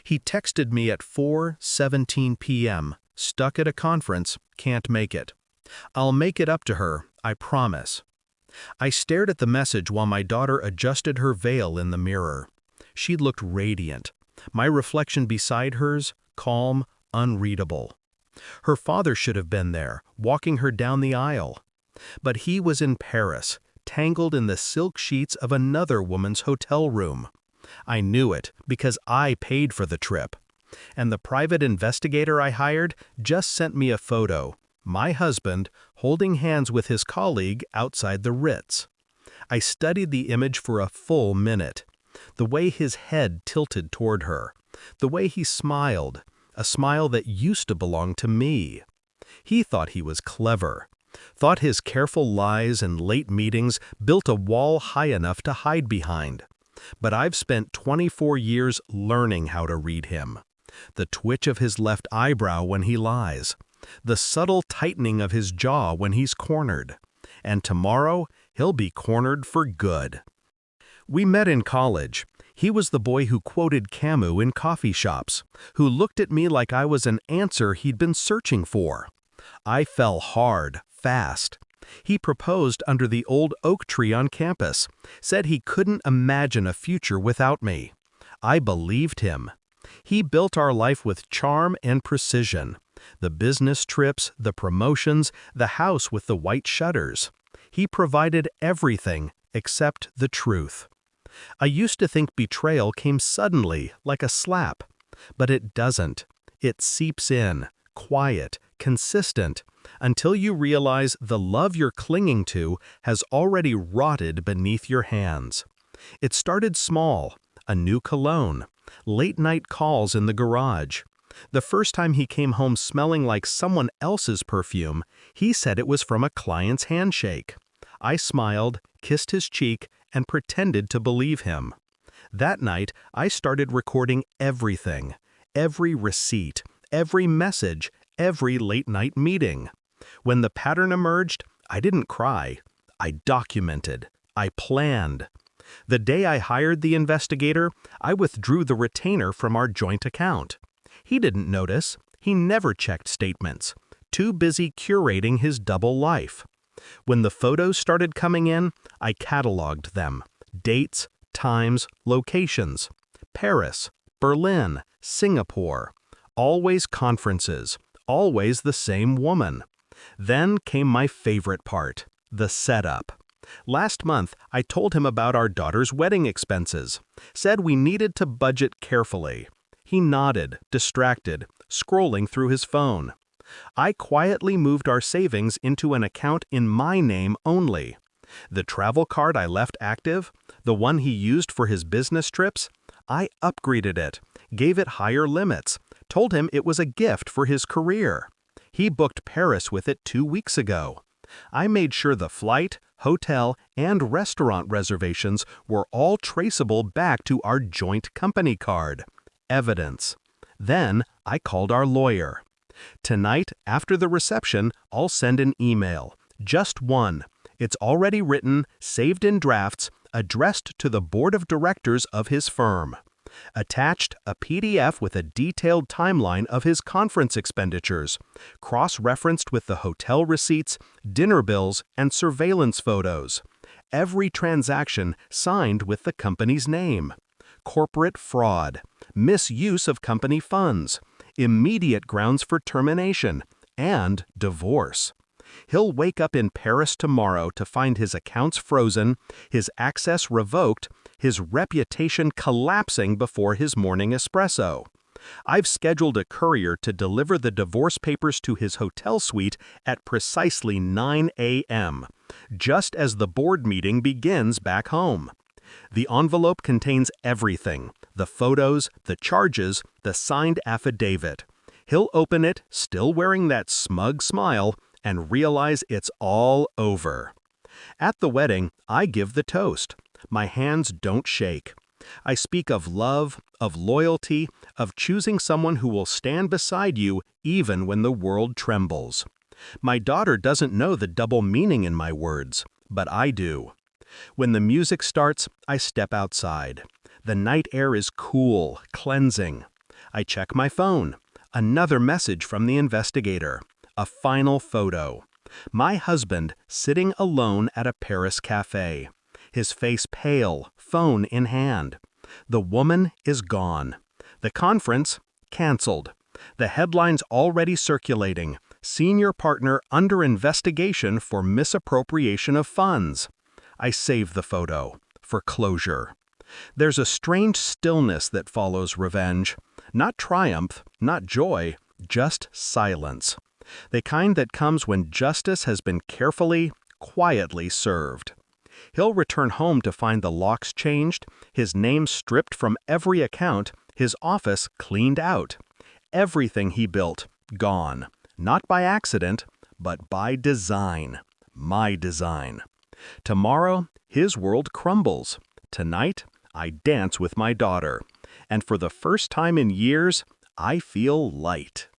He texted me at 4:17 p.m., stuck at a conference, can't make it. I'll make it up to her, I promise. I stared at the message while my daughter adjusted her veil in the mirror. She looked radiant. My reflection beside hers, calm, unreadable. Her father should have been there, walking her down the aisle. But he was in Paris, tangled in the silk sheets of another woman's hotel room. I knew it because I paid for the trip. And the private investigator I hired just sent me a photo, my husband holding hands with his colleague outside the Ritz. I studied the image for a full minute. The way his head tilted toward her. The way he smiled, a smile that used to belong to me. He thought he was clever. Thought his careful lies and late meetings built a wall high enough to hide behind. But I've spent 24 years learning how to read him. The twitch of his left eyebrow when he lies. The subtle tightening of his jaw when he's cornered. And tomorrow, he'll be cornered for good. We met in college. He was the boy who quoted Camus in coffee shops, who looked at me like I was an answer he'd been searching for. I fell hard, fast. He proposed under the old oak tree on campus, said he couldn't imagine a future without me. I believed him. He built our life with charm and precision. The business trips, the promotions, the house with the white shutters. He provided everything except the truth. I used to think betrayal came suddenly, like a slap. But it doesn't. It seeps in, quiet, consistent, until you realize the love you're clinging to has already rotted beneath your hands. It started small, a new cologne, late-night calls in the garage. The first time he came home smelling like someone else's perfume, he said it was from a client's handshake. I smiled, kissed his cheek, and pretended to believe him. That night, I started recording everything, every receipt, every message, every late-night meeting. When the pattern emerged, I didn't cry. I documented. I planned. The day I hired the investigator, I withdrew the retainer from our joint account. He didn't notice. He never checked statements. Too busy curating his double life. When the photos started coming in, I cataloged them. Dates, times, locations. Paris, Berlin, Singapore. Always conferences. Always the same woman. Then came my favorite part, the setup. Last month, I told him about our daughter's wedding expenses. Said we needed to budget carefully. He nodded, distracted, scrolling through his phone. I quietly moved our savings into an account in my name only. The travel card I left active, the one he used for his business trips, I upgraded it, gave it higher limits, told him it was a gift for his career. He booked Paris with it 2 weeks ago. I made sure the flight, hotel, and restaurant reservations were all traceable back to our joint company card. Evidence. Then I called our lawyer. Tonight, after the reception, I'll send an email. Just one. It's already written, saved in drafts, addressed to the board of directors of his firm. Attached, a PDF with a detailed timeline of his conference expenditures, cross-referenced with the hotel receipts, dinner bills, and surveillance photos. Every transaction signed with the company's name. Corporate fraud, misuse of company funds, immediate grounds for termination, and divorce. He'll wake up in Paris tomorrow to find his accounts frozen, his access revoked, his reputation collapsing before his morning espresso. I've scheduled a courier to deliver the divorce papers to his hotel suite at precisely 9 a.m., just as the board meeting begins back home. The envelope contains everything, the photos, the charges, the signed affidavit. He'll open it, still wearing that smug smile, and realize it's all over. At the wedding, I give the toast. My hands don't shake. I speak of love, of loyalty, of choosing someone who will stand beside you even when the world trembles. My daughter doesn't know the double meaning in my words, but I do. When the music starts, I step outside. The night air is cool, cleansing. I check my phone. Another message from the investigator. A final photo. My husband sitting alone at a Paris cafe. His face pale, phone in hand. The woman is gone. The conference canceled. The headlines already circulating. Senior partner under investigation for misappropriation of funds. I save the photo for closure. There's a strange stillness that follows revenge. Not triumph, not joy, just silence. The kind that comes when justice has been carefully, quietly served. He'll return home to find the locks changed, his name stripped from every account, his office cleaned out. Everything he built, gone. Not by accident, but by design. My design. Tomorrow, his world crumbles. Tonight, I dance with my daughter. And for the first time in years, I feel light.